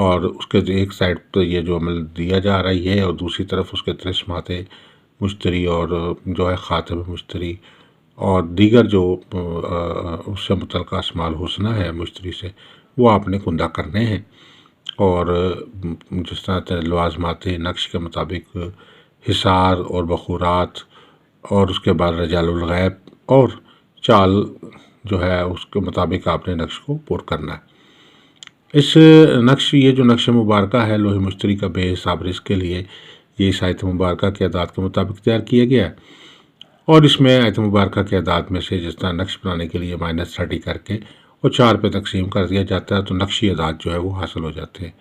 اور اس کے ایک سائڈ پہ یہ جو عمل دیا جا رہی ہے اور دوسری طرف اس کے ترسمات مشتری اور جو ہے خاتم مشتری اور دیگر جو اس سے متعلقہ اسماء الحسنہ ہے مشتری سے، وہ آپ نے کندہ کرنے ہیں، اور جس طرح لوازمات نقش کے مطابق حصار اور بخورات، اور اس کے بعد رجال الغیب اور چال جو ہے اس کے مطابق آپ نے نقش کو پر کرنا ہے۔ اس نقش، یہ جو نقش مبارکہ ہے لوح مشتری کا بے حساب رزق کے لیے، یہ اس آیت مبارکہ کے اعداد کے مطابق تیار کیا گیا ہے، اور اس میں آیت مبارکہ کے اعداد میں سے جس طرح نقش بنانے کے لیے -30 کر کے اور 4 پہ تقسیم کر دیا جاتا ہے تو نقشی اعداد جو ہے وہ حاصل ہو جاتے ہیں۔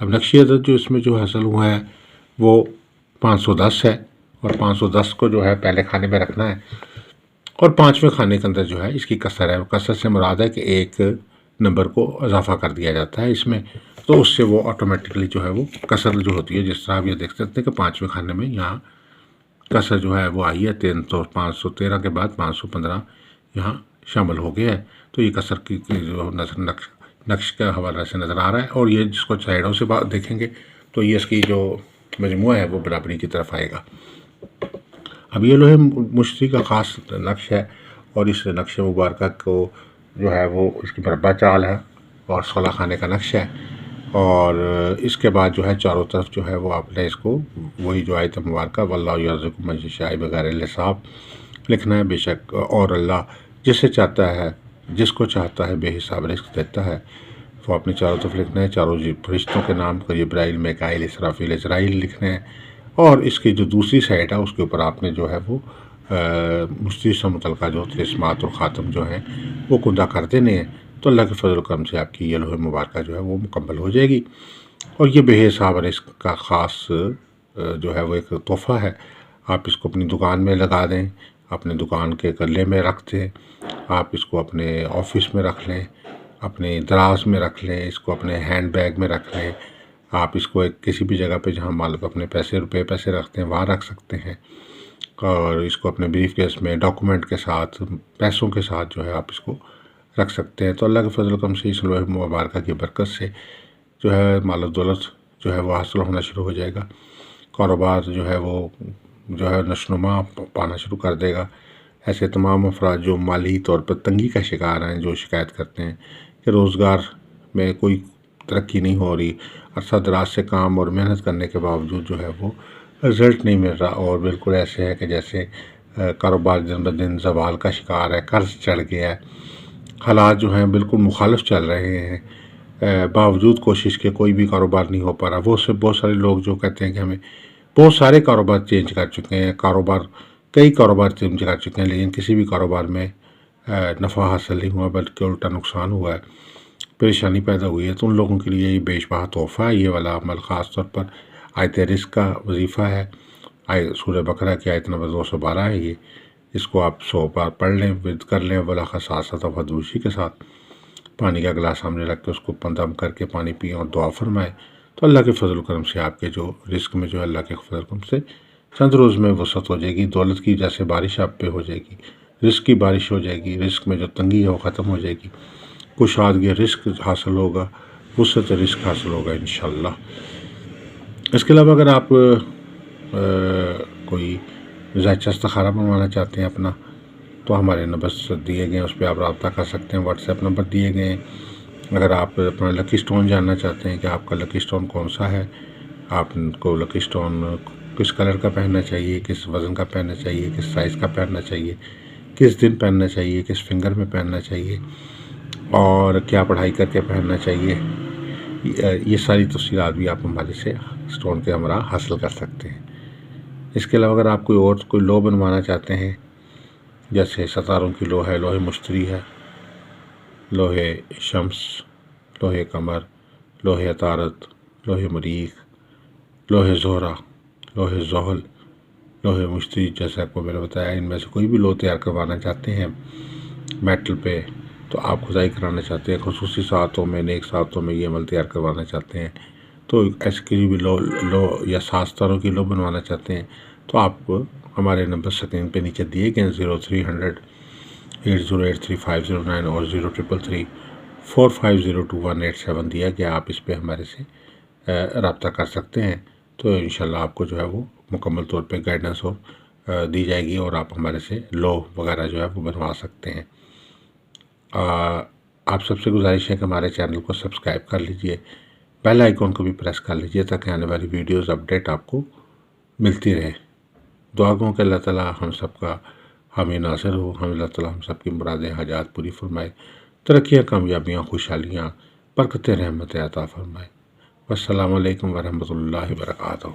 اب نقشی عدد جو اس میں جو حاصل ہوا ہے وہ 510 ہے، اور 510 کو جو ہے پہلے کھانے میں رکھنا ہے، اور 5ویں کھانے کے اندر جو ہے اس کی کسر ہے۔ کسر سے مراد ہے کہ ایک نمبر کو اضافہ کر دیا جاتا ہے اس میں، تو اس سے وہ آٹومیٹکلی جو ہے وہ کسر جو ہوتی ہے، جس طرح آپ یہ دیکھ سکتے ہیں کہ 5ویں کھانے میں یہاں کسر جو ہے وہ آئی ہے، 513 کے بعد 515 یہاں شامل ہو گیا ہے، تو یہ کسر کی جو نقش کا حوالہ سے نظر آ رہا ہے، اور یہ جس کو سائڈوں سے دیکھیں گے تو یہ اس کی جو مجموعہ ہے وہ برابری کی طرف آئے گا۔ اب یہ لوح مشتری کا خاص نقش ہے، اور اس نقش مبارکہ کو جو ہے وہ اس کی مربع چال ہے اور 16 خانے کا نقش ہے، اور اس کے بعد جو ہے چاروں طرف جو ہے وہ آپ نے اس کو وہی جو آیت مبارکہ واللہ یرزق من یشاء بغیر حساب لکھنا ہے، بے شک اور اللہ جسے چاہتا ہے، جس کو چاہتا ہے بے حساب رزق دیتا ہے، تو آپ نے چاروں طرف لکھنا ہے، چاروں فرشتوں کے نام کو جبرائیل، میکائیل، اسرافیل، عزرائیل لکھنے ہیں، اور اس کی جو دوسری سائڈ ہے اس کے اوپر آپ نے جو ہے وہ مشتری سے متعلقہ جو تسمات اور خاتم جو ہیں وہ کندہ کر دینے ہیں، تو اللہ کے فضل و کرم سے آپ کی یہ لوح مبارکہ جو ہے وہ مکمل ہو جائے گی، اور یہ بے حساب رزق کا خاص جو ہے وہ ایک تحفہ ہے۔ آپ اس کو اپنی دکان میں لگا دیں، اپنے دکان کے گلے میں رکھ دیں، آپ اس کو اپنے آفس میں رکھ لیں، اپنے دراز میں رکھ لیں، اس کو اپنے ہینڈ بیگ میں رکھ لیں، آپ اس کو کسی بھی جگہ پہ جہاں اپنے پیسے رکھتے ہیں وہاں رکھ سکتے ہیں، اور اس کو اپنے بریف کیس میں ڈاکومنٹ کے ساتھ، پیسوں کے ساتھ جو ہے آپ اس کو رکھ سکتے ہیں، تو اللہ کے فضل و کرم سے اس لوح مبارکہ کی برکت سے جو ہے مال و دولت جو ہے وہ حاصل ہونا شروع ہو جائے گا، کاروبار جو ہے وہ جو ہے نشوونما پانا شروع کر دے گا۔ ایسے تمام افراد جو مالی طور پر تنگی کا شکار ہیں، جو شکایت کرتے ہیں کہ روزگار میں کوئی ترقی نہیں ہو رہی، عرصہ دراز سے کام اور محنت کرنے کے باوجود جو ہے وہ رزلٹ نہیں مل رہا، اور بالکل ایسے ہے کہ جیسے کاروبار دن بدن زوال کا شکار ہے، قرض چڑھ گیا ہے، حالات جو ہیں بالکل مخالف چل رہے ہیں، باوجود کوشش کے کوئی بھی کاروبار نہیں ہو پا رہا۔ وہ سے بہت سارے لوگ جو کہتے ہیں کہ ہمیں بہت سارے کاروبار چینج کر چکے ہیں، کئی کاروبار چینج کر چکے ہیں، لیکن کسی بھی کاروبار میں نفع حاصل نہیں ہوا بلکہ الٹا نقصان ہوا ہے، پریشانی پیدا ہوئی ہے، تو ان لوگوں کے لیے یہ بیش بہا تحفہ ہے، یہ والا عمل خاص طور پر آیت رزق کا وظیفہ ہے۔ سورہ بقرہ کی آیت نمبر 212 ہے یہ، اس کو آپ 100 بار پڑھ لیں، ورد کر لیں، بلاخص ساتھ دوسری کے ساتھ پانی کا گلاس سامنے رکھ کے اس کو دم کر کے پانی پئیں اور دعا فرمائیں، تو اللہ کے فضل و کرم سے آپ کے جو رزق میں جو ہے اللہ کے فضل و کرم سے چند روز میں وسعت ہو جائے گی، دولت کی جیسے بارش آپ پہ ہو جائے گی، رزق کی بارش ہو جائے گی، رزق میں جو تنگی ہے وہ ختم ہو جائے گی، کشادگی رزق حاصل ہوگا، وسعت رزق حاصل ہوگا انشاءاللہ۔ اس کے علاوہ اگر آپ کوئی ذائچہ استخارہ بنوانا چاہتے ہیں اپنا، تو ہمارے نمبر دیے گئے ہیں، اس پہ آپ رابطہ کر سکتے ہیں، واٹس ایپ نمبر دیے گئے ہیں۔ اگر آپ اپنا لکی سٹون جاننا چاہتے ہیں کہ آپ کا لکی سٹون کون سا ہے، آپ کو لکی سٹون کس کلر کا پہننا چاہیے، کس وزن کا پہننا چاہیے، کس سائز کا پہننا چاہیے، کس دن پہننا چاہیے، کس فنگر میں پہننا چاہیے، اور کیا پڑھائی کر کے پہننا چاہیے، یہ ساری تفصیلات بھی آپ ہمارے سے سٹون کے ہمراہ حاصل کر سکتے ہیں۔ اس کے علاوہ اگر آپ کوئی لو بنوانا چاہتے ہیں، جیسے ستاروں کی لو ہے، لوح مشتری ہے، لوح شمس، لوح قمر، لوح عطارد، لوح مریخ، لوح زہرہ، لوح زحل، لوح مشتری، جیسے آپ کو میں نے بتایا، ان میں سے کوئی بھی لو تیار کروانا چاہتے ہیں میٹل پہ، تو آپ کھدائی کرانا چاہتے ہیں خصوصی ساعتوں میں، نیک ساعتوں میں یہ عمل تیار کروانا چاہتے ہیں، تو ایسے کی بھی لو یا ساستاروں کی لو بنوانا چاہتے ہیں، تو آپ ہمارے نمبر سکرین پہ نیچے دیے گئے ہیں 0300 8083 509 اور 0333 45021887 دیا گیا، آپ اس پہ ہمارے سے رابطہ کر سکتے ہیں، تو انشاءاللہ آپ کو جو ہے وہ مکمل طور پہ گائیڈنس دی جائے گی اور آپ ہمارے سے لو وغیرہ جو ہے وہ بنوا سکتے ہیں۔ آپ سب سے گزارش ہے کہ ہمارے چینل کو سبسکرائب کر لیجئے، بیل آئیکن کو بھی پریس کر لیجئے تاکہ آنے والی ویڈیوز اپڈیٹ آپ کو ملتی رہے۔ دعا گوں کہ اللہ تعالیٰ ہم سب کا حامی ناصر ہو، اللہ تعالیٰ ہم سب کی مرادیں حاجات پوری فرمائے، ترقیاں، کامیابیاں، خوشحالیاں، برکتیں، رحمتیں عطا فرمائے۔ والسلام علیکم ورحمۃ اللہ وبرکاتہ۔